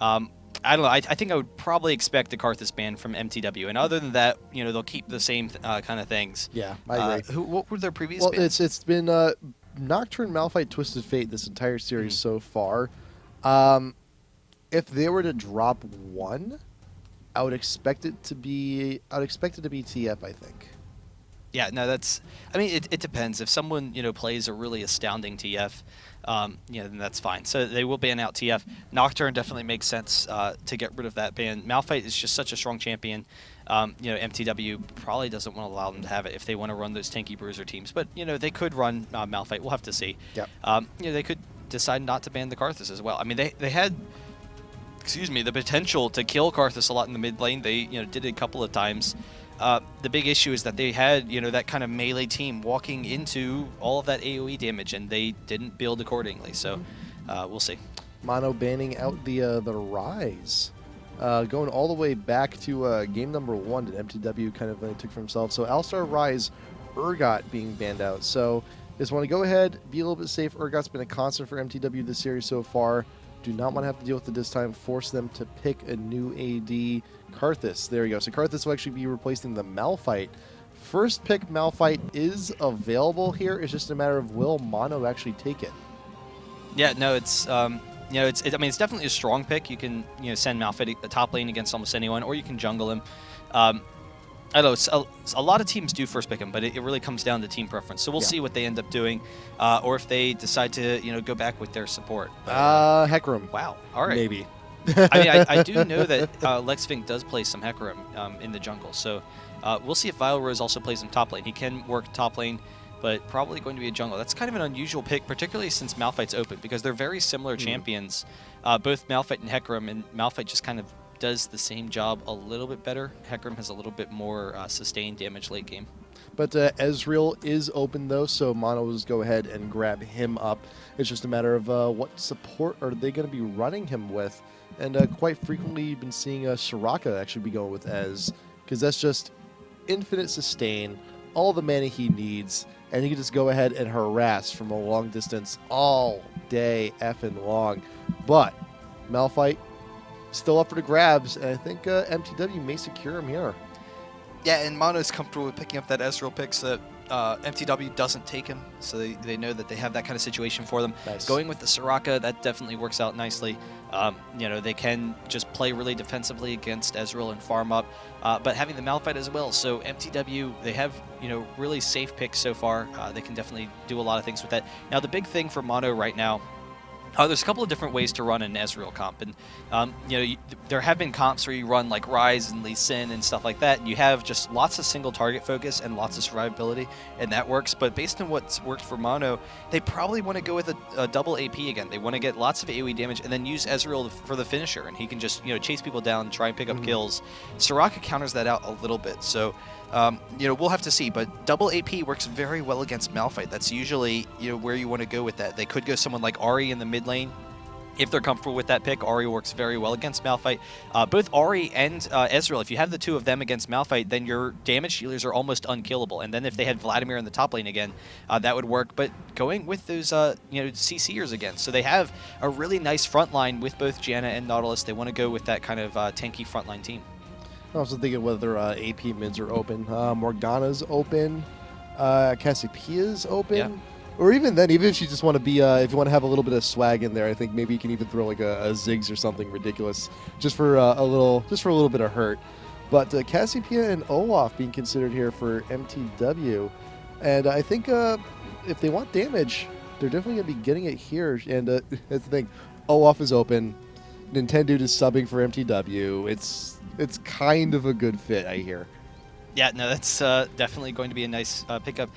I don't know. I think I would probably expect the Karthus ban from MTW, and other than that, they'll keep the same kind of things. Yeah, I agree. What were their previous Well, bans? it's been Nocturne, Malphite, Twisted Fate this entire series so far. If they were to drop one, I would expect it to be TF, I think. Yeah, no, that's. I mean, it depends. If someone plays a really astounding TF, then that's fine. So they will ban out TF. Nocturne definitely makes sense to get rid of that ban. Malphite is just such a strong champion. MTW probably doesn't want to allow them to have it if they want to run those tanky bruiser teams. But they could run Malphite. We'll have to see. Yep. They could decide not to ban the Karthus as well. I mean, they had. Excuse me, the potential to kill Karthus a lot in the mid lane. They did it a couple of times. The big issue is that they had, that kind of melee team walking into all of that AoE damage, and they didn't build accordingly. So we'll see. Mono banning out the Rise, going all the way back to game number 1 that MTW kind of took for himself. So Alistar, Rise, Urgot being banned out. So just want to go ahead, be a little bit safe. Urgot's been a constant for MTW this series so far. Do not want to have to deal with it this time. Force them to pick a new AD. Karthus. There you go. So Karthus will actually be replacing the Malphite. First pick Malphite is available here. It's just a matter of will Mono actually take it. Yeah, no, it's I mean, it's definitely a strong pick. You can send Malphite the top lane against almost anyone, or you can jungle him. I don't know, a lot of teams do first pick him, but it really comes down to team preference. So we'll see what they end up doing, or if they decide to go back with their support. Hecarim. Wow. All right. Maybe. I mean, I do know that Lexfink does play some Hecarim in the jungle, so we'll see if Vile Rose also plays him top lane. He can work top lane, but probably going to be a jungle. That's kind of an unusual pick, particularly since Malphite's open, because they're very similar champions, both Malphite and Hecarim, and Malphite just kind of does the same job a little bit better. Hecarim has a little bit more sustained damage late game. But Ezreal is open, though, so Monos go ahead and grab him up. It's just a matter of what support are they going to be running him with. And quite frequently, you've been seeing Soraka actually be going with Ez, because that's just infinite sustain, all the mana he needs, and he can just go ahead and harass from a long distance all day effing long. But Malphite still up for the grabs, and I think MTW may secure him here. Yeah, and Mono's comfortable with picking up that Ezreal pick, so MTW doesn't take him, so they know that they have that kind of situation for them. Nice. Going with the Soraka, that definitely works out nicely. They can just play really defensively against Ezreal and farm up, but having the Malphite as well. So MTW, they have really safe picks so far. They can definitely do a lot of things with that. Now the big thing for Mono right now. There's a couple of different ways to run an Ezreal comp, and there have been comps where you run like Rise and Lee Sin and stuff like that, and you have just lots of single target focus and lots of survivability, and that works. But based on what's worked for Mono, they probably want to go with a double AP again. They want to get lots of AoE damage and then use Ezreal for the finisher, and he can just chase people down and try and pick up kills. Soraka counters that out a little bit, so we'll have to see, but double AP works very well against Malphite. That's usually where you want to go with that. They could go someone like Ahri in the mid lane. If they're comfortable with that pick, Ahri works very well against Malphite. Both Ahri and Ezreal, if you have the two of them against Malphite, then your damage dealers are almost unkillable. And then if they had Vladimir in the top lane again, that would work. But going with those CCers again, so they have a really nice front line with both Janna and Nautilus. They want to go with that kind of tanky frontline team. I'm also thinking whether AP mids are open. Morgana's open. Cassiopeia's open. Yeah. Or even then, even if you just want to be, if you want to have a little bit of swag in there, I think maybe you can even throw like a Ziggs or something ridiculous, just for a little bit of hurt. But Cassiopeia and Olaf being considered here for MTW, and I think if they want damage, they're definitely gonna be getting it here. And that's the thing, Olaf is open. Nintendo is subbing for MTW. It's kind of a good fit, I hear. Yeah, no, that's definitely going to be a nice pickup.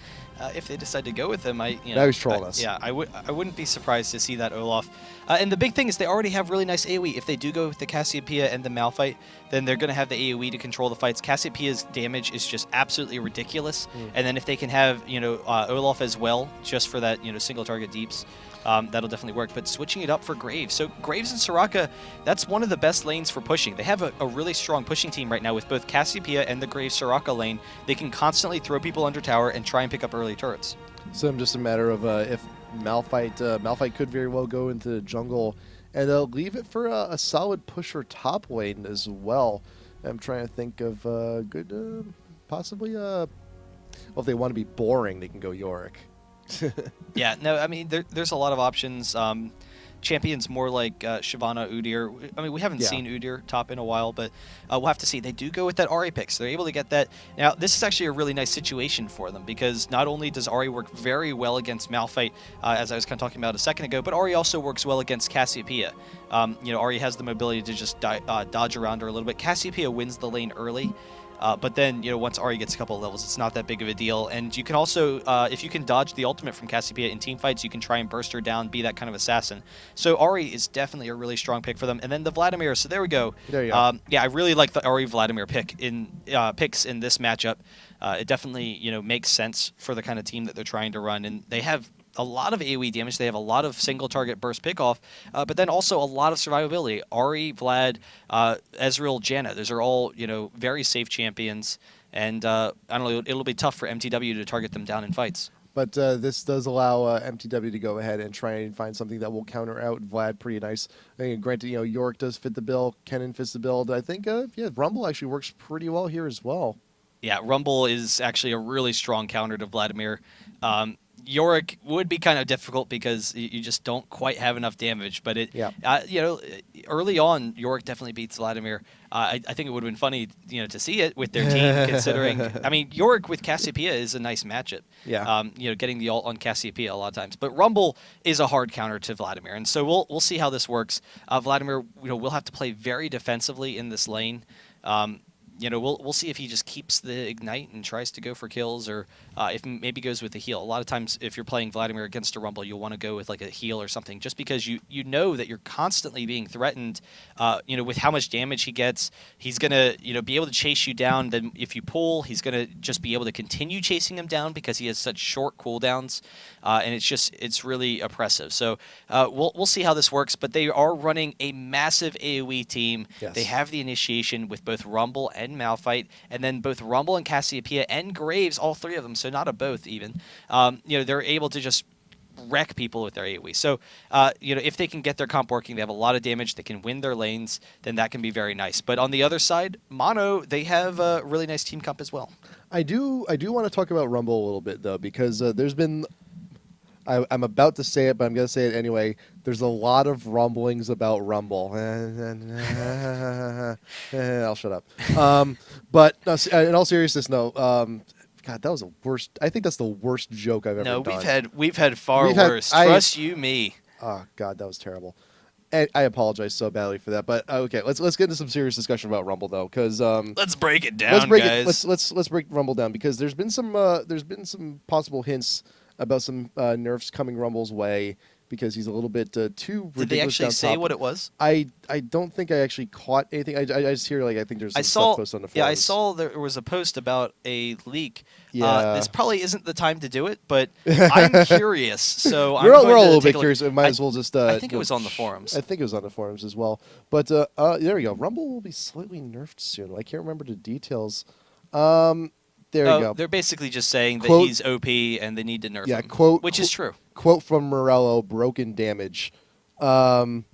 If they decide to go with him, I was trolling us. Yeah, I wouldn't be surprised to see that Olaf. And the big thing is they already have really nice AoE. If they do go with the Cassiopeia and the Malphite, then they're going to have the AoE to control the fights. Cassiopeia's damage is just absolutely ridiculous. And then if they can have Olaf as well, just for that single target deeps, that'll definitely work. But switching it up for Graves. So Graves and Soraka, that's one of the best lanes for pushing. They have a really strong pushing team right now with both Cassiopeia and the Graves Soraka lane. They can constantly throw people under tower and try and pick up early turrets. So just a matter of if Malphite could very well go into the jungle and leave it for a solid pusher top lane as well. I'm trying to think of good, possibly. Well, if they want to be boring, they can go Yorick. Yeah, no, I mean, there's a lot of options. Champions more like Shyvana, Udyr. I mean, we haven't Yeah. seen Udyr top in a while, but we'll have to see. They do go with that Ahri pick, so they're able to get that. Now, this is actually a really nice situation for them because not only does Ahri work very well against Malphite, as I was kind of talking about a second ago, but Ahri also works well against Cassiopeia. Ahri has the mobility to just dodge around her a little bit. Cassiopeia wins the lane early. But then, once Ahri gets a couple of levels, it's not that big of a deal. And you can also, if you can dodge the ultimate from Cassiopeia in team fights, you can try and burst her down, be that kind of assassin. So Ahri is definitely a really strong pick for them. And then the Vladimir, so there we go. There you go. Yeah, I really like the Ahri Vladimir picks in this matchup. It definitely, makes sense for the kind of team that they're trying to run. And they have a lot of AoE damage. They have a lot of single target burst pickoff, but then also a lot of survivability. Ahri, Vlad, Ezreal, Janna. Those are all very safe champions, and I don't know. It'll be tough for mTw to target them down in fights. But this does allow mTw to go ahead and try and find something that will counter out Vlad pretty nice. I mean, granted, Yorick does fit the bill, Kennen fits the bill. I think, Rumble actually works pretty well here as well. Yeah, Rumble is actually a really strong counter to Vladimir. Yorick would be kind of difficult because you just don't quite have enough damage. But early on, Yorick definitely beats Vladimir. I think it would have been funny, to see it with their team, considering. I mean, Yorick with Cassiopeia is a nice matchup. Yeah. Getting the ult on Cassiopeia a lot of times. But Rumble is a hard counter to Vladimir, and so we'll see how this works. Vladimir, will have to play very defensively in this lane. We'll see if he just keeps the ignite and tries to go for kills, or if maybe goes with the heal. A lot of times, if you're playing Vladimir against a Rumble, you'll want to go with like a heal or something, just because you know that you're constantly being threatened. With how much damage he gets, he's gonna be able to chase you down. Then if you pull, he's gonna just be able to continue chasing him down because he has such short cooldowns, and it's really oppressive. So we'll see how this works. But they are running a massive AoE team. Yes. They have the initiation with both Rumble and Malphite, and then both Rumble and Cassiopeia and Graves, all three of them, so not a both even. They're able to just wreck people with their AoE. So, if they can get their comp working, they have a lot of damage, they can win their lanes, then that can be very nice. But on the other side, Mono, they have a really nice team comp as well. I do want to talk about Rumble a little bit, though, because there's been... I'm about to say it, but I'm going to say it anyway. There's a lot of rumblings about Rumble. I'll shut up. But no, in all seriousness, no. God, that was the worst. I think that's the worst joke I've ever done. No, we've had far worse. Trust you me. Oh God, that was terrible. And I apologize so badly for that. But okay, let's get into some serious discussion about Rumble though, because let's break it down, guys. Let's break Rumble down, because there's been some possible hints about some nerfs coming Rumble's way, because he's a little bit too ridiculous. Did they actually say what it was? I don't think I actually caught anything. I just hear I think there's some stuff posted on the forums. Yeah, I saw there was a post about a leak. Yeah. This probably isn't the time to do it, but I'm curious. So we're all a little bit curious. We might as well just. I think it was on the forums. I think it was on the forums as well. But there we go. Rumble will be slightly nerfed soon. I can't remember the details. There you go. They're basically just saying that he's OP and they need to nerf him. Which is true. Quote from Morello: "Broken damage." But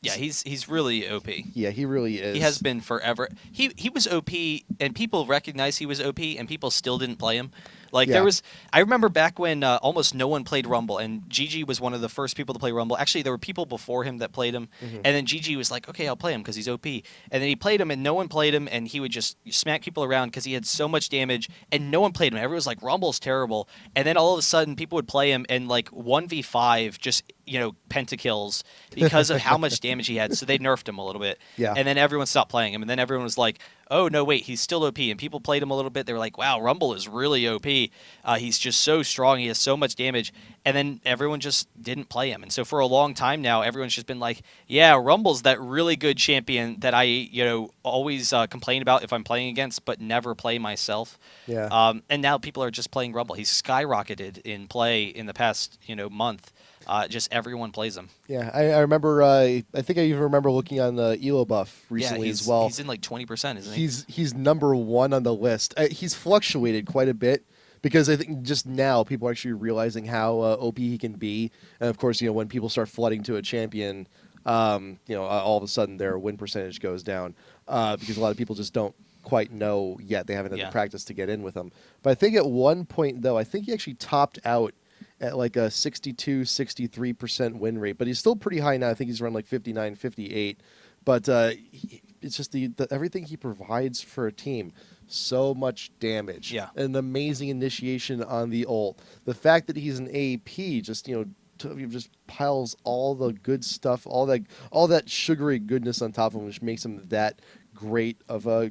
yeah, he's really OP. Yeah, he really is. He has been forever. He was OP, and people recognized he was OP, and people still didn't play him. I remember back when almost no one played Rumble, and GG was one of the first people to play Rumble. Actually, there were people before him that played him, and then GG was like, okay, I'll play him because he's OP. And then he played him, and no one played him, and he would just smack people around because he had so much damage, and no one played him. Everyone was like, Rumble's terrible. And then all of a sudden, people would play him, and 1v5 just pentakills because of how much damage he had. So they nerfed him a little bit. Yeah. And then everyone stopped playing him, and then everyone was like, oh, no, wait, he's still OP. And people played him a little bit. They were like, wow, Rumble is really OP. He's just so strong. He has so much damage. And then everyone just didn't play him. And so for a long time now, everyone's just been like, yeah, Rumble's that really good champion that I, always complain about if I'm playing against, but never play myself. Yeah. And now people are just playing Rumble. He's skyrocketed in play in the past, month. Just everyone plays him. Yeah, I remember. I think I even remember looking on the Elo buff recently as well. He's in 20%, isn't he? He's number one on the list. He's fluctuated quite a bit because I think just now people are actually realizing how OP he can be, and of course, when people start flooding to a champion, all of a sudden their win percentage goes down because a lot of people just don't quite know yet. They haven't had the practice to get in with him. But I think at one point though, I think he actually topped out at like a 62, 63% win rate, but he's still pretty high now. I think he's around like 59, 58. But it's just the everything he provides for a team. So much damage. Yeah. An amazing initiation on the ult. The fact that he's an AP just, just piles all the good stuff, all that sugary goodness on top of him, which makes him that great of a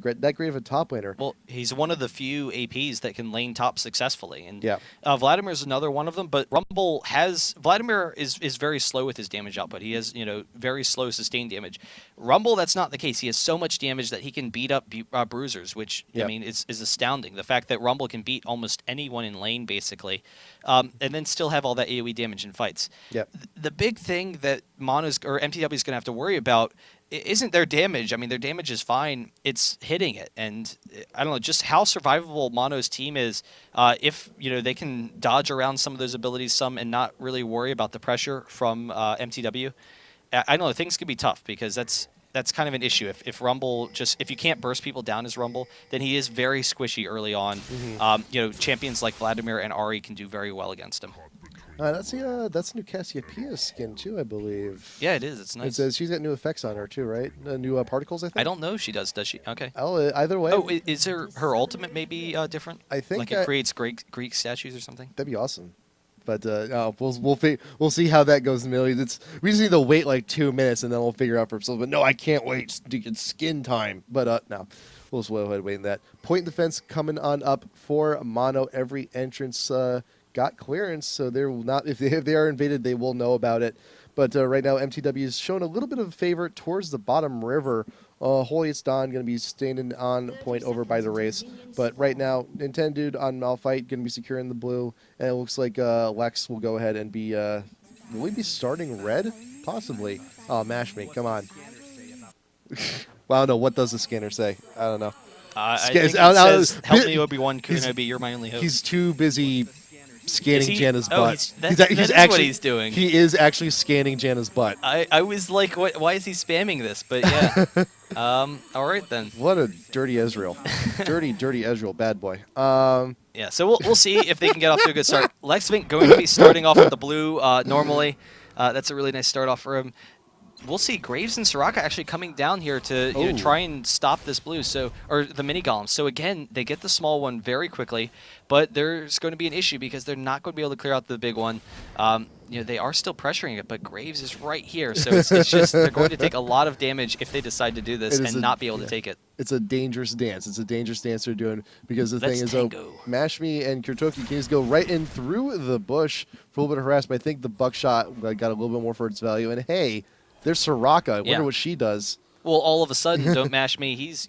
top laner. Well, he's one of the few APs that can lane top successfully, and yeah, Vladimir's another one of them. But Vladimir is very slow with his damage output. He has very slow sustained damage. Rumble, that's not the case. He has so much damage that he can beat up bruisers, which I mean is astounding. The fact that Rumble can beat almost anyone in lane basically, and then still have all that AOE damage in fights. Yep. The big thing that mTw is going to have to worry about isn't their damage. I mean, their damage is fine. It's hitting it. And I don't know just how survivable Mono's team is if, they can dodge around some of those abilities and not really worry about the pressure from mTw. I don't know. Things could be tough because that's kind of an issue. If Rumble if you can't burst people down as Rumble, then he is very squishy early on. Mm-hmm. Champions like Vladimir and Ahri can do very well against him. That's new Cassiopeia skin too, I believe. Yeah, it is. It's nice. It says she's got new effects on her too, right? New particles, I think. I don't know if she does. Does she? Okay. Oh, either way. Oh, is her ultimate maybe different? I think like it creates Greek statues or something. That'd be awesome. But we'll see how that goes in the middle. We just need to wait like 2 minutes and then we'll figure out for ourselves. But no, I can't wait. It's skin time. But no, we'll just go ahead and wait in that. Point defense coming on up for Mono. Every entrance got clearance, so they're not. If they are invaded, they will know about it. But right now, mTw is showing a little bit of a favor towards the bottom river. Holiest Dawn going to be standing on point over by the race. But right now, Nintendo on Malphite going to be securing the blue. And it looks like Lex will go ahead and be... will we be starting red? Possibly. Oh, mash me. Come on. Well, I don't know. What does the scanner say? I don't know. I think it says, help me, Obi-Wan Kenobi, you're my only hope. He's too busy scanning Janna's butt. That is actually what he's doing. He is actually scanning Janna's butt. I was like, why is he spamming this? But yeah. All right then. What a dirty Ezreal. dirty Ezreal, bad boy. Yeah, so we'll see if they can get off to a good start. Lexvink going to be starting off with the blue normally. That's a really nice start off for him. We'll see Graves and Soraka actually coming down here to try and stop this blue, or the mini golem. So again, they get the small one very quickly, but there's going to be an issue because they're not going to be able to clear out the big one. They are still pressuring it, but Graves is right here, so it's just they're going to take a lot of damage if they decide to do this and not be able to take it. It's a dangerous dance. It's a dangerous dance they're doing because the thing is, Mashmi and Kurtoki can just go right in through the bush for a little bit of harass, but I think the buckshot got a little bit more for its value, and hey, there's Soraka. I wonder what she does. Well, all of a sudden, don't mash me. He's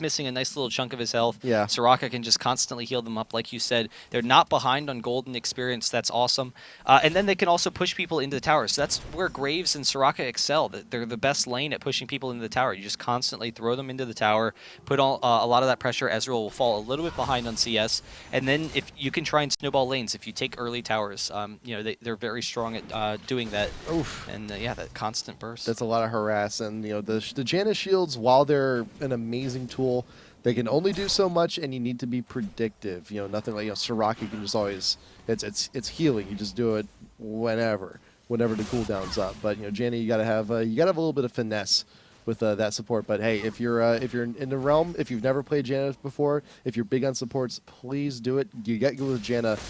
missing a nice little chunk of his health. Yeah. Soraka can just constantly heal them up, like you said. They're not behind on golden experience. That's awesome. And then they can also push people into the tower. So that's where Graves and Soraka excel. They're the best lane at pushing people into the tower. You just constantly throw them into the tower, put a lot of that pressure. Ezreal will fall a little bit behind on CS, and then if you can try and snowball lanes if you take early towers. They're very strong at doing that. Oof. And that constant burst. That's a lot of harass, and the Janna shields, while they're an amazing tool, they can only do so much, and you need to be predictive. Nothing like Soraka can just always it's healing. You just do it whenever the cooldown's up. But Janna, you gotta have a little bit of finesse with that support. But hey, if you're in the realm, if you've never played Janna before, if you're big on supports, please do it. You get good with Janna.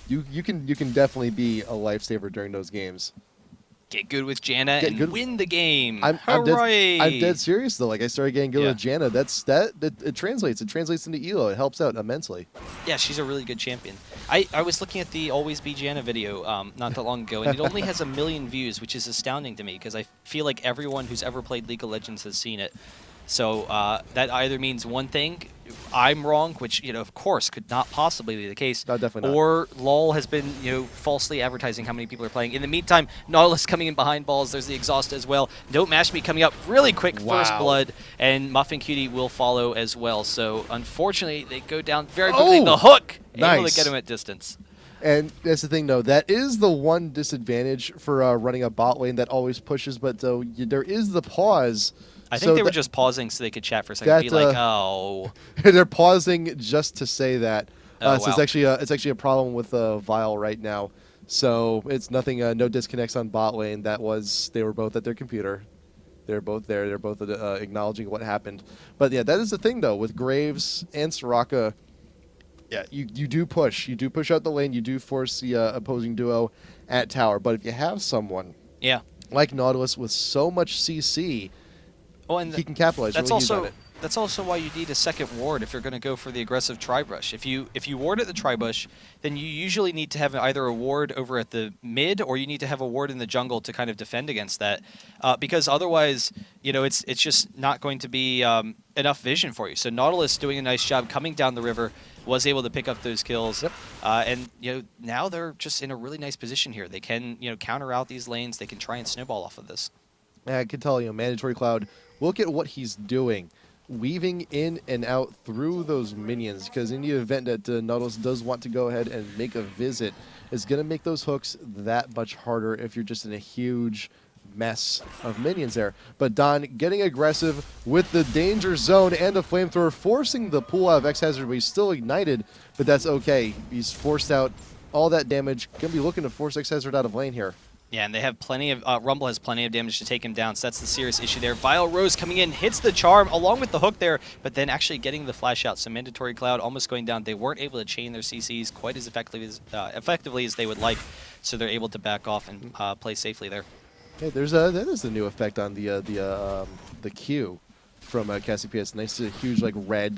You can definitely be a lifesaver during those games. Get good with Janna and win the game. I'm dead serious though. Like I started getting good with Janna. It translates. It translates into elo. It helps out immensely. Yeah, she's a really good champion. I was looking at the Always Be Janna video not that long ago, and it only has 1 million views, which is astounding to me because I feel like everyone who's ever played League of Legends has seen it. So that either means one thing, I'm wrong, which, of course could not possibly be the case. No, definitely not. Or LOL has been, falsely advertising how many people are playing. In the meantime, Nautilus coming in behind balls. There's the exhaust as well. Don't Mash Me coming up really quick. First Wow. blood, and Muffin Cutie will follow as well. So unfortunately, they go down very quickly. Oh, The hook, able to nice. get him at distance. And that's the thing, though. That is the one disadvantage for running a bot lane that always pushes, but though there is the pause. I think they were just pausing so they could chat for a second. Be like, oh. They're pausing just to say that. Oh, So wow. it's actually a problem with Vile right now. So it's nothing. No disconnects on bot lane. They were both at their computer. They're both there. They're both acknowledging what happened. But yeah, that is the thing though with Graves and Soraka. Yeah, you do push. You do push out the lane. You do force the opposing duo at tower. But if you have someone like Nautilus with so much CC, he can capitalize. That's really use on it. That's also why you need a second ward if you're going to go for the aggressive tri-brush. If you ward at the tri-bush, then you usually need to have either a ward over at the mid, or you need to have a ward in the jungle to kind of defend against that, because otherwise, it's just not going to be enough vision for you. So Nautilus doing a nice job coming down the river, was able to pick up those kills, and now they're just in a really nice position here. They can counter out these lanes. They can try and snowball off of this. Yeah, I can tell Mandatory Cloud. Look at what he's doing, weaving in and out through those minions. Because in the event that Nautilus does want to go ahead and make a visit, it's going to make those hooks that much harder if you're just in a huge mess of minions there. But Don getting aggressive with the danger zone and the flamethrower, forcing the pull out of X Hazard, but he's still ignited. But that's okay. He's forced out all that damage. Going to be looking to force X Hazard out of lane here. Yeah, and they have plenty of Rumble has plenty of damage to take him down, so that's the serious issue there. Vile Rose coming in, hits the charm along with the hook there, but then actually getting the flash out. So Mandatory Cloud almost going down. They weren't able to chain their CCs quite as effectively as they would like, so they're able to back off and play safely there. Hey, that is the new effect on the Q from Cassiopeia. Nice, huge like red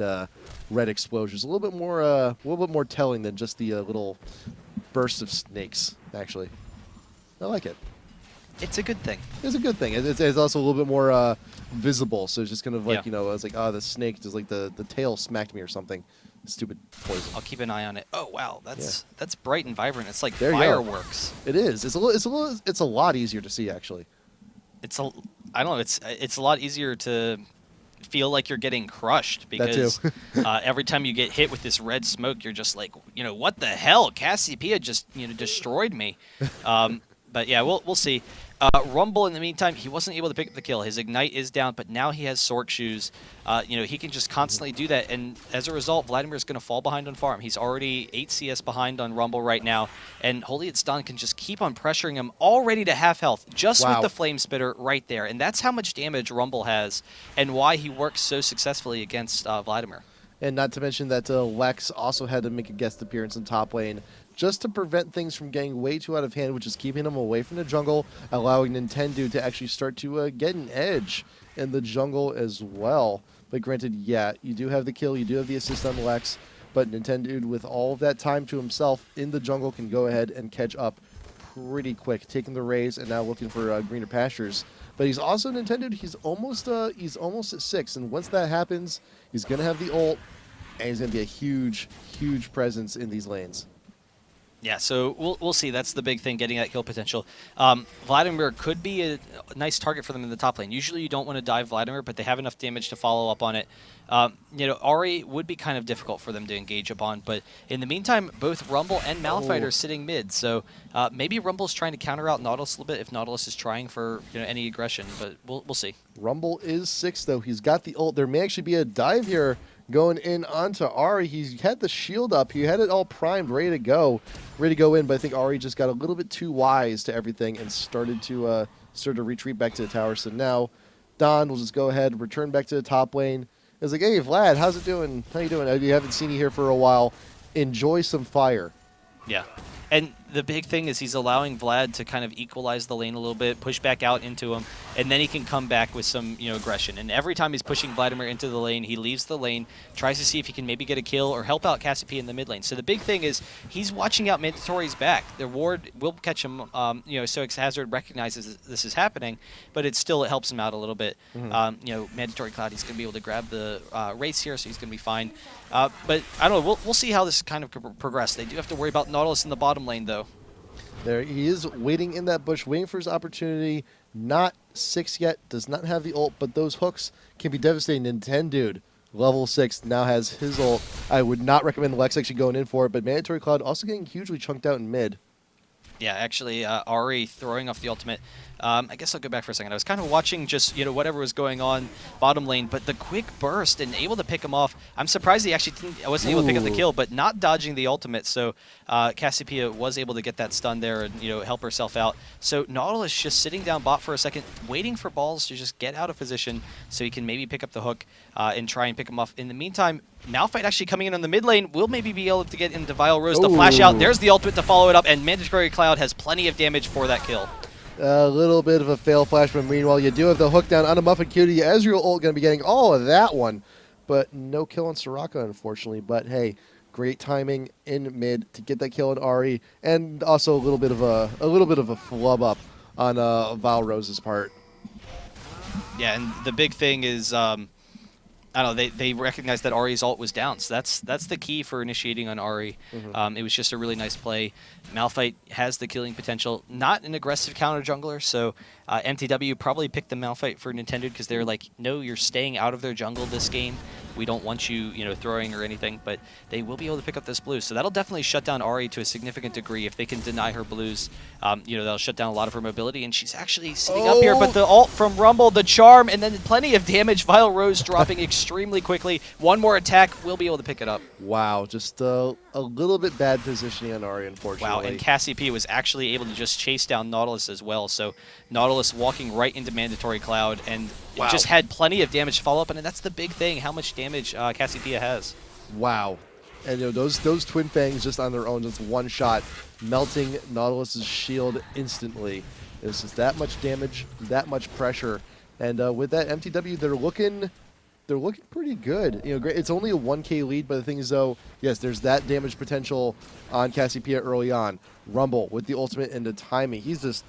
explosions. A little bit more telling than just the little bursts of snakes. Actually, I like it. It's a good thing. It's a good thing. It's also a little bit more visible. So it's just kind of like I was like, oh, the snake just like the tail smacked me or something. Stupid poison. I'll keep an eye on it. Oh wow, that's bright and vibrant. It's like There fireworks. It is. It's a lot easier to see actually. I don't know. It's a lot easier to feel like you're getting crushed because every time you get hit with this red smoke, you're just like, what the hell? Cassiopeia just destroyed me. But yeah, we'll see. Rumble, in the meantime, he wasn't able to pick up the kill. His Ignite is down, but now he has Sork Shoes. He can just constantly do that, and as a result, Vladimir is going to fall behind on farm. He's already 8 CS behind on Rumble right now, and Holy It's Done can just keep on pressuring him, already to half health, just with the Flame Spitter right there. And that's how much damage Rumble has, and why he works so successfully against Vladimir. And not to mention that Lex also had to make a guest appearance in top lane just to prevent things from getting way too out of hand, which is keeping him away from the jungle, allowing Nintendo to actually start to get an edge in the jungle as well. But granted, yeah, you do have the kill, you do have the assist on Lex, but Nintendo, with all of that time to himself in the jungle, can go ahead and catch up pretty quick, taking the raise and now looking for greener pastures. But he's also Nintendo. He's almost at 6, and once that happens, he's gonna have the ult, and he's gonna be a huge presence in these lanes. Yeah, so we'll see. That's the big thing, getting that kill potential. Vladimir could be a nice target for them in the top lane. Usually you don't want to dive Vladimir, but they have enough damage to follow up on it. Ahri would be kind of difficult for them to engage upon, but in the meantime, both Rumble and Malphite are sitting mid, so maybe Rumble's trying to counter out Nautilus a little bit if Nautilus is trying for any aggression, but we'll see. Rumble is 6, though. He's got the ult. There may actually be a dive here going in onto Ahri. He's had the shield up. He had it all primed, ready to go in, but I think Ahri just got a little bit too wise to everything and started to retreat back to the tower. So now Don will just go ahead, return back to the top lane. It's like, hey, Vlad, how's it doing? How you doing? We haven't seen you here for a while. Enjoy some fire. Yeah. And the big thing is he's allowing Vlad to kind of equalize the lane a little bit, push back out into him, and then he can come back with some, aggression. And every time he's pushing Vladimir into the lane, he leaves the lane, tries to see if he can maybe get a kill or help out Cassiopeia in the mid mid lane. So the big thing is he's watching out Mandatory's back. The ward will catch him, so Hazard recognizes this is happening, but it helps him out a little bit. Mandatory Cloud, he's going to be able to grab the race here, so he's going to be fine. But I don't know, we'll see how this kind of progress. They do have to worry about Nautilus in the bottom lane, though. There he is, waiting in that bush, waiting for his opportunity. Not 6 yet, does not have the ult, but those hooks can be devastating. Nintendude, level 6, now has his ult. I would not recommend Lex actually going in for it, but Mandatory Cloud also getting hugely chunked out in mid. Yeah, actually, Ari throwing off the ultimate. I guess I'll go back for a second. I was kind of watching just, whatever was going on bottom lane, but the quick burst and able to pick him off. I'm surprised he actually wasn't able to pick up the kill, but not dodging the ultimate. So Cassiopeia was able to get that stun there and, help herself out. So Nautilus just sitting down bot for a second, waiting for balls to just get out of position so he can maybe pick up the hook and try and pick him off. In the meantime, Malphite actually coming in on the mid lane will maybe be able to get into Vile Rose to flash out. There's the ultimate to follow it up, and Mandatory Cloud has plenty of damage for that kill. A little bit of a fail flash, but meanwhile, you do have the hook down on a Muffin Cutie. Ezreal ult going to be getting all of that one, but no kill on Soraka, unfortunately. But hey, great timing in mid to get that kill on Ari, and also a little bit of a flub up on Vile Rose's part. Yeah, and the big thing is, I don't know, they recognized that Ari's ult was down, so that's the key for initiating on Ari. It was just a really nice play. Malphite has the killing potential, not an aggressive counter jungler, so mTw probably picked the Malphite for Nintendo because they're like, no, you're staying out of their jungle this game. We don't want you, throwing or anything, but they will be able to pick up this blue. So that'll definitely shut down Ari to a significant degree. If they can deny her blues, that'll shut down a lot of her mobility. And she's actually sitting up here, but the ult from Rumble, the charm, and then plenty of damage. Vile Rose dropping extremely quickly. One more attack, will be able to pick it up. Wow, just a little bit bad positioning on Ari, unfortunately. Wow, and Cassiopeia was actually able to just chase down Nautilus as well. So Nautilus walking right into Mandatory Cloud and just had plenty of damage to follow up. And that's the big thing, how much damage Cassiopeia has. Wow. And those Twin Fangs just on their own, just one shot, melting Nautilus's shield instantly. It's just that much damage, that much pressure. And with that mTw, they're looking pretty good. Great. It's only a 1K lead, but the thing is, though, yes, there's that damage potential on Cassiopeia early on. Rumble with the ultimate and the timing. He's just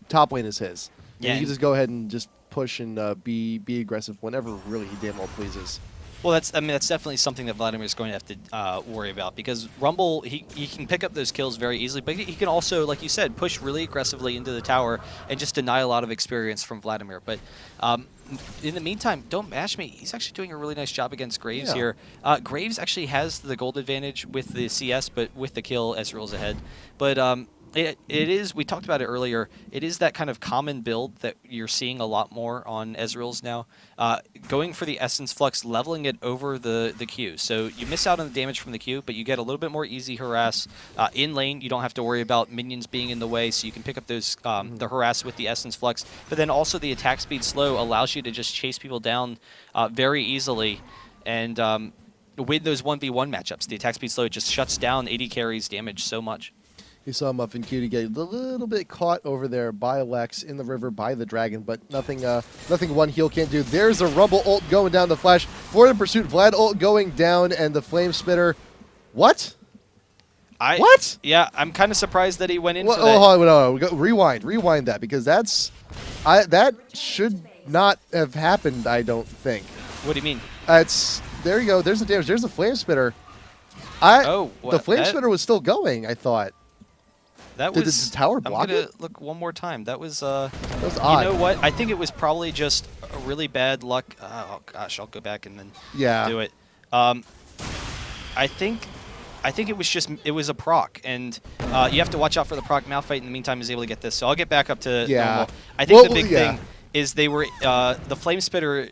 top lane is his. Yeah, he can just go ahead and just push and be aggressive whenever really he damn well pleases. Well, that's definitely something that Vladimir is going to have to worry about, because Rumble, he can pick up those kills very easily, but he can also, like you said, push really aggressively into the tower and just deny a lot of experience from Vladimir. But in the meantime, don't mash me. He's actually doing a really nice job against Graves here. Graves actually has the gold advantage with the CS, but with the kill, Ezreal's ahead. But it is, we talked about it earlier, it is that kind of common build that you're seeing a lot more on Ezreal's now. Going for the Essence Flux, leveling it over the Q. So you miss out on the damage from the Q, but you get a little bit more easy harass. In lane, you don't have to worry about minions being in the way, so you can pick up those the harass with the Essence Flux. But then also the attack speed slow allows you to just chase people down very easily. And with those 1v1 matchups, the attack speed slow just shuts down AD carries damage so much. You saw Muffin Cutie get a little bit caught over there by Lex in the river by the dragon, but nothing one heal can't do. There's a Rumble ult going down the flash. For the pursuit, Vlad ult going down, and the Flame Spitter. What? What? Yeah, I'm kind of surprised that he went in for that. Oh, no. Rewind that, because that should not have happened, I don't think. What do you mean? There you go. There's the damage. There's the Flame Spitter. The Flame Spitter was still going, I thought. Did the tower block it? I'm going to look one more time. That was odd. You know what? I think it was probably just a really bad luck. Oh, gosh, I'll go back and then do it. I think it was a proc, and you have to watch out for the proc. Malphite, in the meantime, is able to get this. So I'll get back up to normal. I think the big thing is they were the Flame Spitter.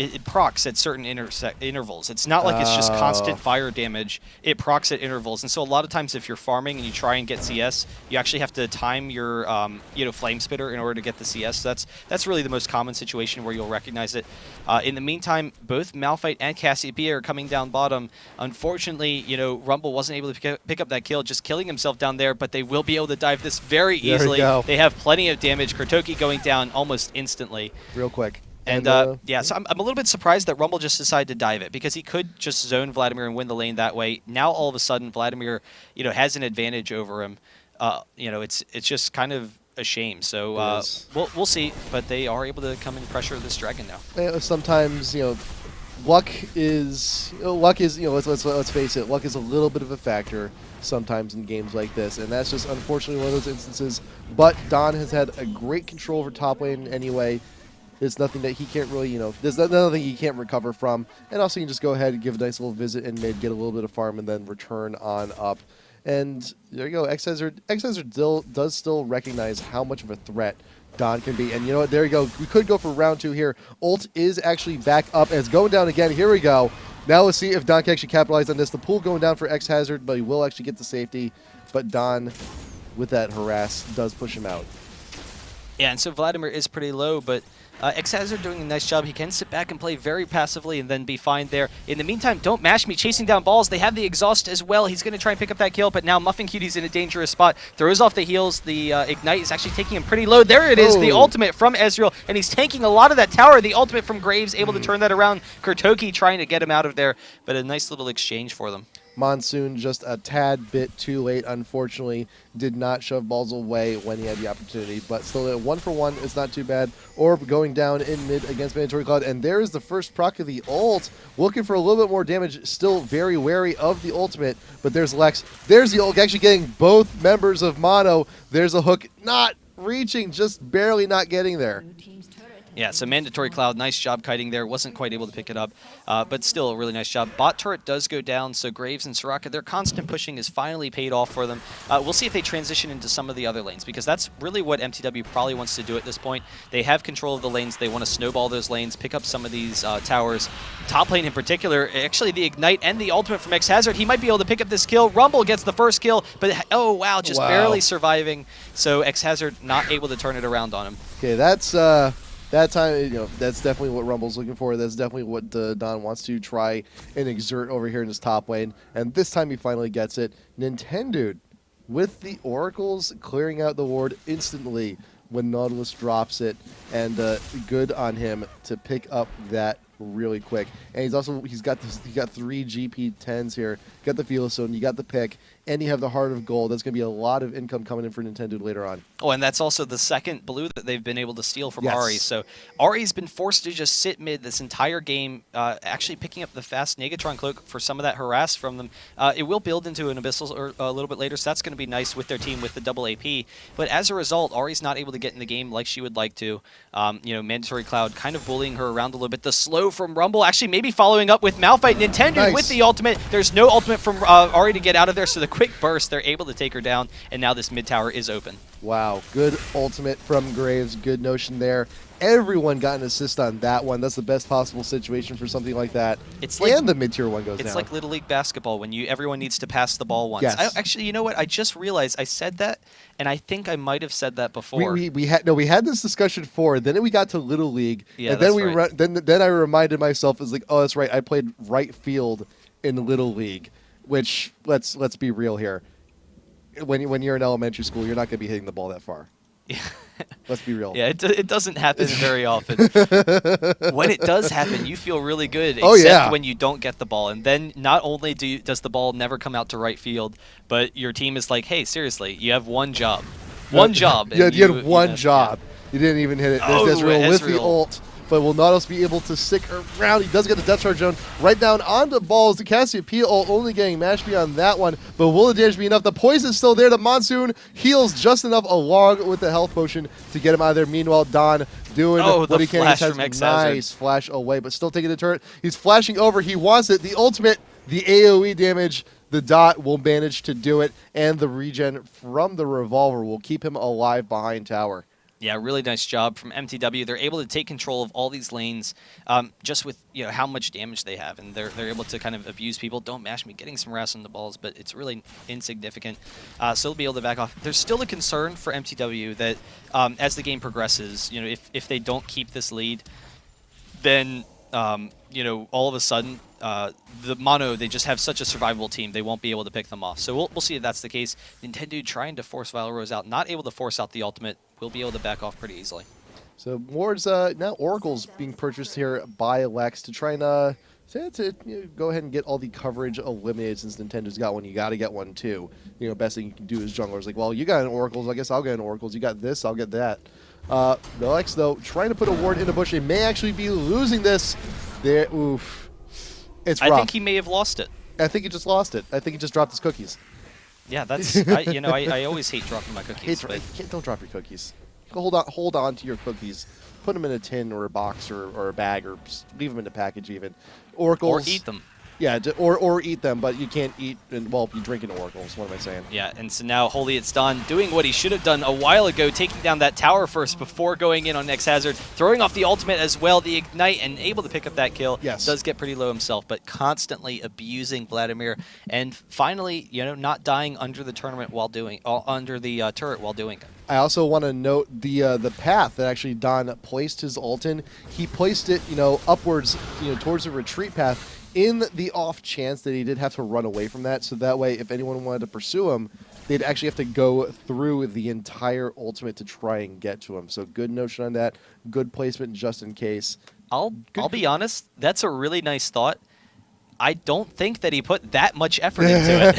it procs at certain intervals. It's not like it's just constant fire damage. It procs at intervals. And so a lot of times if you're farming and you try and get CS, you actually have to time your flame spitter in order to get the CS. So that's really the most common situation where you'll recognize it. In the meantime, both Malphite and Cassiopeia are coming down bottom. Unfortunately, Rumble wasn't able to pick up that kill, just killing himself down there, but they will be able to dive this very easily. They have plenty of damage. Kurtoki going down almost instantly. Real quick. And yeah, so I'm a little bit surprised that Rumble just decided to dive it, because he could just zone Vladimir and win the lane that way. Now all of a sudden Vladimir, has an advantage over him. It's just kind of a shame. So we'll see, but they are able to come and pressure this dragon now. Sometimes luck is let's face it, luck is a little bit of a factor sometimes in games like this, and that's just unfortunately one of those instances. But Don has had a great control over top lane anyway. It's nothing that he can't really, there's nothing he can't recover from. And also you can just go ahead and give a nice little visit in mid, get a little bit of farm, and then return on up. And there you go. X-Hazard does still recognize how much of a threat Don can be. And you know what? There you go. We could go for round 2 here. Ult is actually back up, and it's going down again. Here we go. Now let's see if Don can actually capitalize on this. The pool going down for X-Hazard, but he will actually get the safety. But Don, with that harass, does push him out. Yeah, and so Vladimir is pretty low, but X-Hazard doing a nice job. He can sit back and play very passively and then be fine there. In the meantime, Don't Mash Me chasing down balls. They have the exhaust as well. He's going to try and pick up that kill, but now Muffin Cutie's in a dangerous spot. Throws off the heals. The Ignite is actually taking him pretty low. There it is, the ultimate from Ezreal, and he's tanking a lot of that tower. The ultimate from Graves, able to turn that around. Kurtoki trying to get him out of there, but a nice little exchange for them. Monsoon just a tad bit too late, unfortunately. Did not shove balls away when he had the opportunity, but still a 1-for-1 is not too bad. Orb going down in mid against Mandatory Cloud, and there is the first proc of the ult. Looking for a little bit more damage, still very wary of the ultimate, but there's Lex. There's the ult, actually getting both members of Mono. There's a hook, not reaching, just barely not getting there. Yeah, so Mandatory Cloud, nice job kiting there. Wasn't quite able to pick it up, but still a really nice job. Bot turret does go down, so Graves and Soraka, their constant pushing is finally paid off for them. We'll see if they transition into some of the other lanes, because that's really what mTw probably wants to do at this point. They have control of the lanes. They want to snowball those lanes, pick up some of these towers. Top lane in particular, actually the Ignite and the ultimate from X-Hazard. He might be able to pick up this kill. Rumble gets the first kill, but oh wow, just barely surviving. So X-Hazard not able to turn it around on him. Okay, that's... that time, that's definitely what Rumble's looking for. That's definitely what Don wants to try and exert over here in his top lane. And this time he finally gets it. Nintendo, with the Oracles clearing out the ward instantly when Nautilus drops it. And good on him to pick up that really quick. And he's got 3 GP10s here. Got the Felistone, you got the pick, and you have the Heart of Gold. That's going to be a lot of income coming in for Nintendo later on. Oh, and that's also the second blue that they've been able to steal from Ahri. So Ahri's been forced to just sit mid this entire game, actually picking up the fast Negatron Cloak for some of that harass from them. It will build into an Abyssal or a little bit later, so that's going to be nice with their team with the double AP. But as a result, Ahri's not able to get in the game like she would like to. Mandatory Cloud kind of bullying her around a little bit. The slow from Rumble, actually maybe following up with Malphite. Nintendo with the ultimate. There's no ultimate from Ahri to get out of there, so the quick burst, they're able to take her down, and now this mid tower is open. Wow, good ultimate from Graves. Good notion there. Everyone got an assist on that one. That's the best possible situation for something like that. It's like, and the mid-tier one goes down. It's like Little League basketball when everyone needs to pass the ball once. Yes. Actually, you know what? I just realized I said that, and I think I might have said that before. We had this discussion before. Then we got to Little League, yeah, and then then I reminded myself, like, oh, that's right. I played right field in Little League, which let's be real here. When you're in elementary school, you're not going to be hitting the ball that far. Yeah. Let's be real. Yeah, it doesn't happen very often. When it does happen, you feel really good, except when you don't get the ball. And then not only does the ball never come out to right field, but your team is like, hey, seriously, you have one job. One job. You had one job. Yeah. You didn't even hit it. There's Ezreal with the ult. But will Nautilus be able to stick around? He does get the Death Charge zone right down onto balls. The Cassiopeia ult only getting mashed beyond that one. But will the damage be enough? The poison's still there. The Monsoon heals just enough along with the health potion to get him out of there. Meanwhile, Don doing what he can. He has a nice flash away, but still taking the turret. He's flashing over. He wants it. The ultimate, the AoE damage. The dot will manage to do it. And the regen from the revolver will keep him alive behind tower. Yeah, really nice job from mTw. They're able to take control of all these lanes just with how much damage they have, and they're able to kind of abuse people. Don't mash me, getting some harass on the balls, but it's really insignificant. So they'll be able to back off. There's still a concern for mTw that as the game progresses, if they don't keep this lead, then all of a sudden the Mono, they just have such a survivable team, they won't be able to pick them off. So we'll see if that's the case. Nintendo trying to force Vile Rose out, not able to force out the ultimate. Will be able to back off pretty easily. So Moore's now Oracle's being purchased here by Lex to try and go ahead and get all the coverage eliminated since Nintendo's got one. You got to get one too. Best thing you can do is jungler's like, well, you got an Oracle's, I guess I'll get an Oracle's. You got this, I'll get that. The Lex though trying to put a ward in the bush. They may actually be losing this. There, oof. It's rough. I think he may have lost it. I think he just lost it. I think he just dropped his cookies. Yeah, that's I always hate dropping my cookies. Don't drop your cookies. Hold on to your cookies. Put them in a tin or a box or a bag, or just leave them in a package even. Oracles. Or eat them. Yeah, or eat them, but you can't eat, well, you drink in Oracles, what am I saying? Yeah, and so now Holy It's Done doing what he should have done a while ago, taking down that tower first before going in on next hazard, throwing off the ultimate as well, the Ignite, and able to pick up that kill. Yes. Does get pretty low himself, but constantly abusing Vladimir, and finally, not dying under the tournament while doing, under the turret while doing it. I also want to note the path that actually Don placed his ult in. He placed it, upwards, towards the retreat path, in the off chance that he did have to run away from that, so that way if anyone wanted to pursue him, they'd actually have to go through the entire ultimate to try and get to him. So good notion on that, good placement just in case. I'll be honest, that's a really nice thought. I don't think that he put that much effort into it.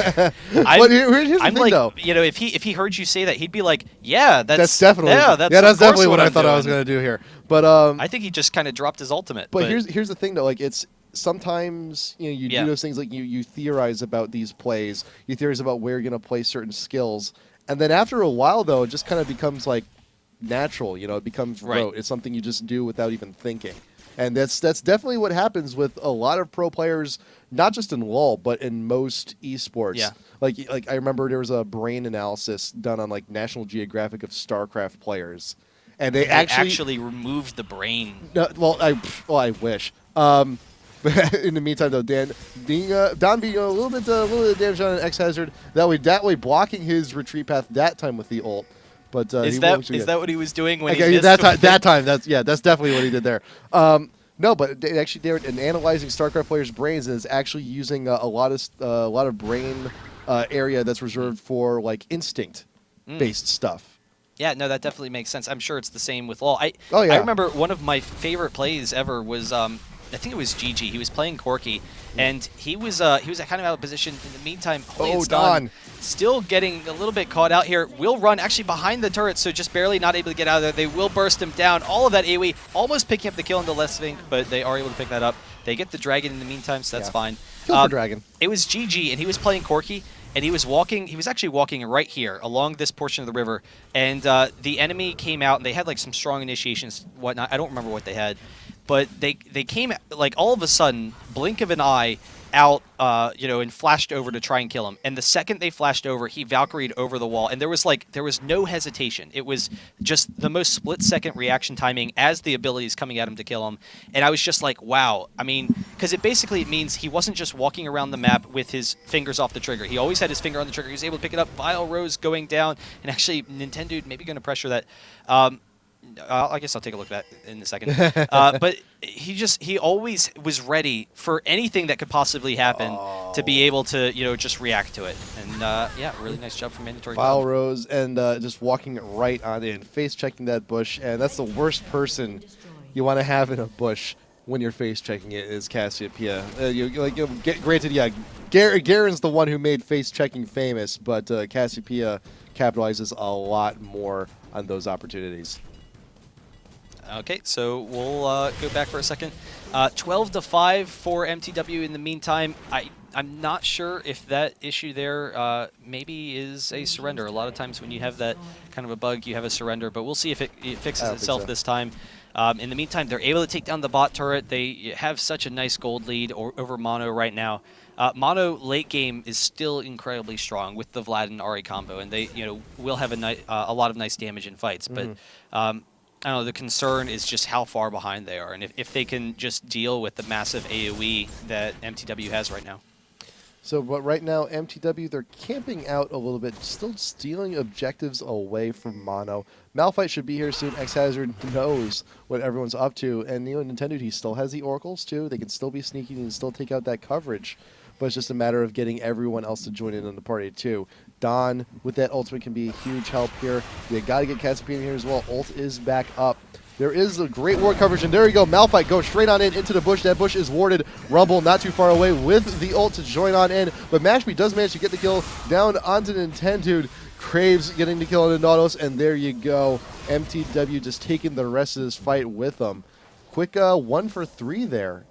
Here's the thing, like, though. If he heard you say that, he'd be like, yeah, that's definitely that's definitely what I thought I was going to do here. But I think he just kind of dropped his ultimate. But here's the thing, though. Like, it's sometimes you do those things, like you theorize about these plays, you theorize about where you're going to play certain skills, and then after a while, though, it just kind of becomes like natural. It becomes rote. It's something you just do without even thinking. And that's definitely what happens with a lot of pro players, not just in LoL, but in most esports. Yeah. Like I remember there was a brain analysis done on like National Geographic of StarCraft players, and they actually removed the brain. No, I wish. In the meantime, though, Don being a little bit of damage on an X hazard, that way blocking his retreat path that time with the ult. But is that what he was doing when he missed? That time, that's definitely what he did there. No, but they're analyzing StarCraft players' brains, and is actually using a lot of brain area that's reserved for like instinct-based stuff. Yeah, no, that definitely makes sense. I'm sure it's the same with LoL. I remember one of my favorite plays ever was I think it was GG. He was playing Corki, and he was kind of out of position. In the meantime, Don still getting a little bit caught out here. Will run actually behind the turret, so just barely not able to get out of there. They will burst him down. All of that AoE, almost picking up the kill into Lesvink, but they are able to pick that up. They get the dragon in the meantime, so that's fine. Kill for dragon. It was GG, and he was playing Corki. And he was actually walking right here along this portion of the river, and the enemy came out, and they had like some strong initiations, whatnot. I don't remember what they had, but they came like all of a sudden, blink of an eye, out, and flashed over to try and kill him. And the second they flashed over, he Valkyried over the wall, and there was no hesitation. It was just the most split-second reaction timing as the abilities coming at him to kill him. And I was just like, wow. I mean, because it means he wasn't just walking around the map with his fingers off the trigger. He always had his finger on the trigger. He was able to pick it up. Vile Rose going down, and actually Nintendo maybe going to pressure that. I guess I'll take a look at that in a second. But he always was ready for anything that could possibly happen to be able to, just react to it. And yeah, really nice job from Mandatory. Vile Rose and just walking right on in, face checking that bush, and that's the worst person you want to have in a bush when you're face checking it is Cassiopeia. Granted, yeah, Garen's the one who made face checking famous, but Cassiopeia capitalizes a lot more on those opportunities. Okay, so we'll go back for a second. 12-5 for mTw in the meantime. I'm not sure if that issue there maybe is a surrender. A lot of times when you have that kind of a bug, you have a surrender, but we'll see if it fixes itself this time. In the meantime, they're able to take down the bot turret. They have such a nice gold lead over Mono right now. Mono late game is still incredibly strong with the Vlad and Ari combo, and they will have a lot of nice damage in fights. But I don't know, the concern is just how far behind they are, and if they can just deal with the massive AoE that MTW has right now. So, but right now, MTW, they're camping out a little bit, still stealing objectives away from Mono. Malphite should be here soon. X-Hazard knows what everyone's up to, and Nintendo, he still has the Oracles too. They can still be sneaky and still take out that coverage, but it's just a matter of getting everyone else to join in on the party too. Don, with that ultimate, can be a huge help here. You got to get Cassiopeia in here as well. Ult is back up. There is a great ward coverage, and there you go. Malphite goes straight on in into the bush. That bush is warded. Rumble not too far away with the ult to join on in, but Mashpee does manage to get the kill down onto Nintendo. Craves getting the kill on the Nautilus, and there you go. MTW just taking the rest of this fight with them. Quick 1 for 3 there.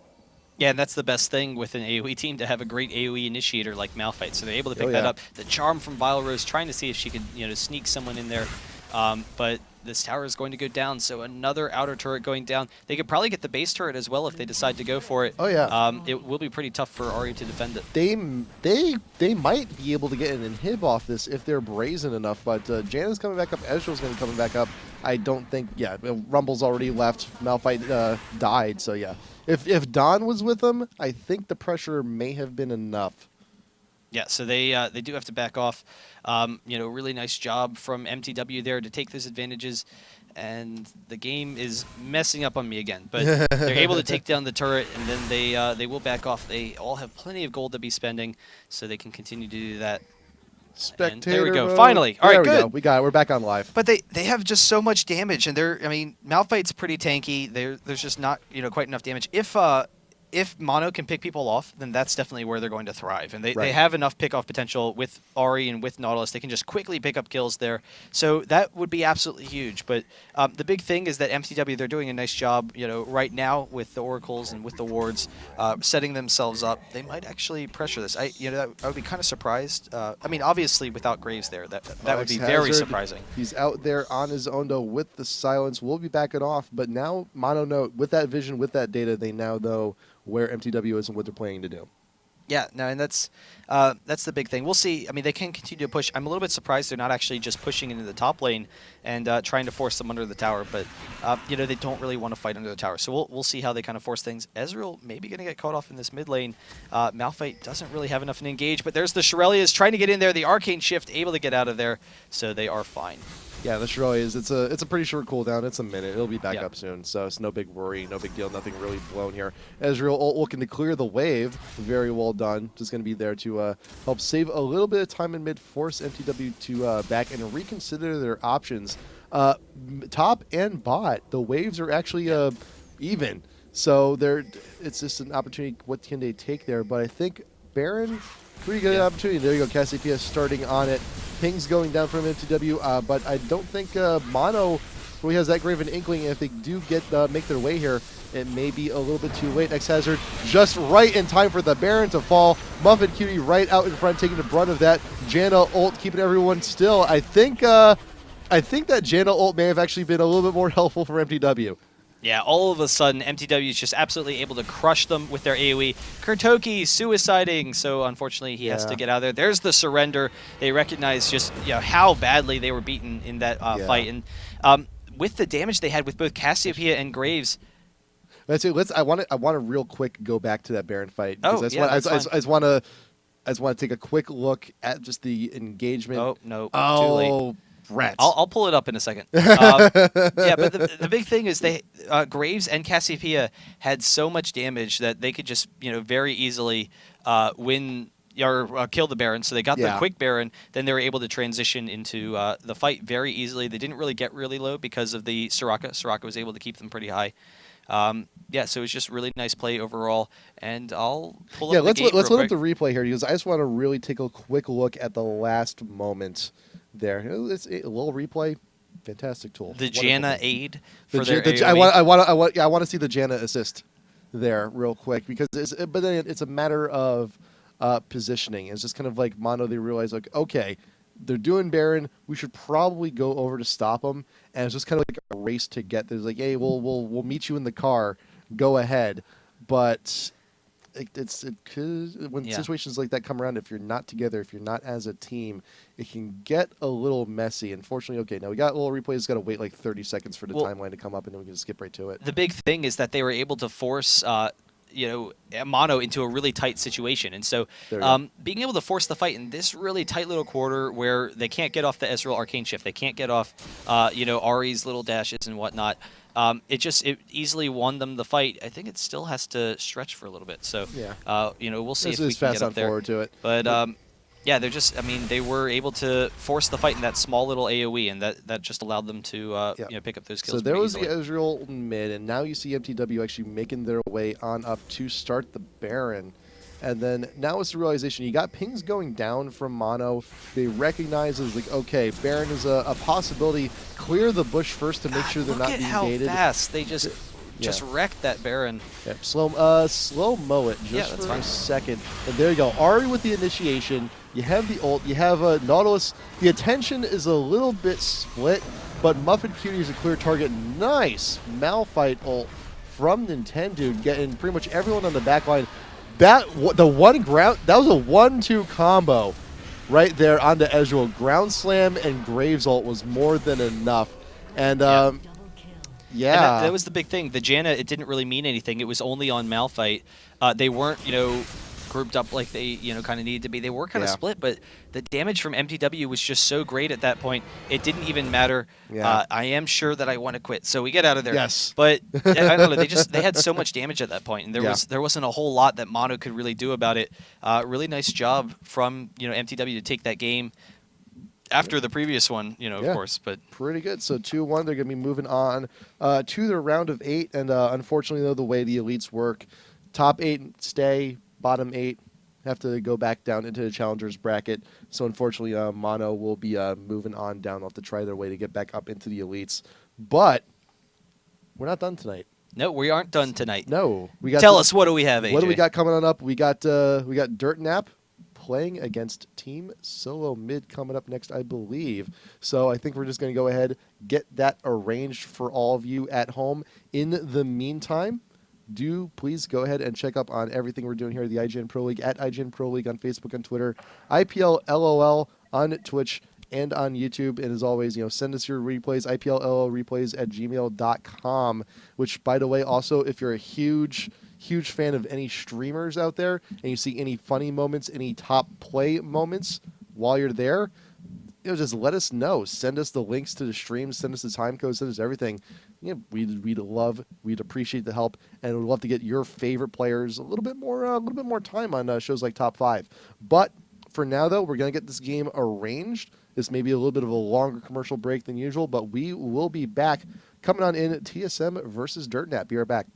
Yeah, and that's the best thing with an AoE team, to have a great AoE initiator like Malphite. So they're able to pick that up. The charm from Vile Rose, trying to see if she could sneak someone in there, but this tower is going to go down, so another outer turret going down. They could probably get the base turret as well if they decide to go for it. Oh yeah. It will be pretty tough for Ari to defend it. They might be able to get an inhib off this if they're brazen enough, but Janna's coming back up, Ezreal's going to be coming back up. I don't think, yeah, Rumble's already left, Malphite died, so yeah. If Don was with them, I think the pressure may have been enough. Yeah, so they do have to back off. Really nice job from MTW there to take those advantages, and the game is messing up on me again. But they're able to take down the turret, and then they will back off. They all have plenty of gold to be spending, so they can continue to do that. Spectator and there we go. mode. Finally. All right, good. We got it. We're back on live. But they have just so much damage, and Malphite's pretty tanky. There's just not quite enough damage. If Mono can pick people off, then that's definitely where they're going to thrive. And they have enough pick-off potential with Ari and with Nautilus. They can just quickly pick up kills there. So that would be absolutely huge. But the big thing is that MTW, they're doing a nice job right now with the Oracles and with the wards, setting themselves up. They might actually pressure this. I would be kind of surprised. Obviously, without Graves there, that would be very surprising. He's out there on his own, though, with the silence. We'll be backing off. But now, Mono know, with that vision, with that data, they now know where MTW is and what they're planning to do. Yeah, no, and that's the big thing. We'll see. They can continue to push. I'm a little bit surprised they're not actually just pushing into the top lane and trying to force them under the tower, but they don't really want to fight under the tower. So we'll see how they kind of force things. Ezreal maybe going to get caught off in this mid lane. Malphite doesn't really have enough to engage, but there's the Shirelias trying to get in there. The Arcane Shift able to get out of there, so they are fine. Yeah, the Shirelias, it's a pretty short cooldown. It's a minute. It'll be back up soon, so it's no big worry, no big deal, nothing really blown here. Ezreal looking to clear the wave. Very well done. Just going to be there to help save a little bit of time in mid, force MTW to back and reconsider their options. Top and bot, the waves are actually even. So it's just an opportunity. What can they take there? But I think Baron, pretty good opportunity. There you go. Cassiopeia starting on it. Pings going down from MTW, but I don't think Mono really has that great of an inkling. If they do make their way here, it may be a little bit too late. X-Hazard just right in time for the Baron to fall. Muffin Cutie right out in front, taking the brunt of that. Janna ult keeping everyone still. I think that Janna ult may have actually been a little bit more helpful for MTW. Yeah, all of a sudden, MTW is just absolutely able to crush them with their AoE. Kurtoki suiciding, so unfortunately he has to get out of there. There's the surrender. They recognize just how badly they were beaten in that fight. And with the damage they had with both Cassiopeia and Graves. Let's see. I want to real quick go back to that Baron fight. Oh, I just want to take a quick look at just the engagement. Oh, no. Oh, too late. Rats. I'll pull it up in a second. Yeah, but the big thing is Graves and Cassiopeia had so much damage that they could just very easily win or kill the Baron. So they got the quick Baron. Then they were able to transition into the fight very easily. They didn't really get really low because of the Soraka. Soraka was able to keep them pretty high. So it was just really nice play overall. And I'll pull up the game let's real load up quick. the replay here because I just want to really take a quick look at the last moment. There, it's a little replay. Fantastic tool. The Janna aid for their AoE. I want to see the Janna assist there real quick because but then it's a matter of positioning. It's just kind of like Mono. They realize like, okay, they're doing Baron. We should probably go over to stop them. And it's just kind of like a race to get there. It's like, hey, we'll meet you in the car. Go ahead. But when Yeah. situations like that come around, if you're not together, if you're not as a team, it can get a little messy. Unfortunately, okay, now we got a little replay. It's got to wait like 30 seconds for the Well, timeline to come up, and then we can just skip right to it. the big thing is that they were able to force Mono into a really tight situation. And so There we go. being able to force the fight in this really tight little quarter where they can't get off the Ezreal Arcane Shift, they can't get off Ari's little dashes and whatnot, it easily won them the fight. I think it still has to stretch for a little bit. So, Yeah. we'll see This if we is can fast get on up there. forward to it. But yeah, they were able to force the fight in that small little AoE, and that just allowed them to pick up those kills. So there pretty was the easily. Ezreal mid, and now you see mTw actually making their way on up to start the Baron. And then now it's the realization, you got pings going down from Mono. They recognize it's like, okay, Baron is a possibility. Clear the bush first to make sure they're not being baited. Look at how fast they just wrecked that Baron. Yep. Slow-mo it just that's for fine. a second. And there you go. Ari with the initiation. You have the ult. You have Nautilus. The attention is a little bit split, but Muffin Cutie is a clear target. Nice Malphite ult from Nintendo, getting pretty much everyone on the back line. That was a 1-2 combo right there onto Ezreal. Ground Slam and Graves ult was more than enough. And yeah. And that was the big thing. The Janna, it didn't really mean anything. It was only on Malphite. They weren't, grouped up like they, kind of needed to be. They were kind of split, but the damage from mTw was just so great at that point. It didn't even matter. Yeah. I am sure that I want to quit. So we get out of there. Yes. But I don't know. They had so much damage at that point, and Yeah. there wasn't a whole lot that Mono could really do about it. Really nice job from mTw to take that game after the previous one, of course. But pretty good. So 2-1, they're going to be moving on to the round of 8. And unfortunately, though, the way the elites work, top 8 stay, bottom 8 have to go back down into the challengers bracket. So unfortunately, Mono will be moving on down. They'll have to try their way to get back up into the elites. But we're not done tonight. no, we aren't done tonight. No, we got. Tell us, what do we have, AJ? What do we got coming on up? We got Dirt.NA playing against Team Solo Mid coming up next, I believe. So I think we're just going to go ahead, get that arranged for all of you at home. In the meantime, do please go ahead and check up on everything we're doing here at the IGN Pro League, at IGN Pro League on Facebook and Twitter, IPL LOL on Twitch and on YouTube. And as always, send us your replays, IPLLOLreplays@gmail.com, which, by the way, also, if you're a huge fan of any streamers out there and you see any funny moments, any top play moments while you're there, just let us know. Send us the links to the streams, send us the time codes, send us everything. We'd appreciate the help, and we'd love to get your favorite players a little bit more time on shows like Top 5. But for now, though, we're going to get this game arranged. This may be a little bit of a longer commercial break than usual, but we will be back coming on in TSM versus Dirt.NA. Be right back.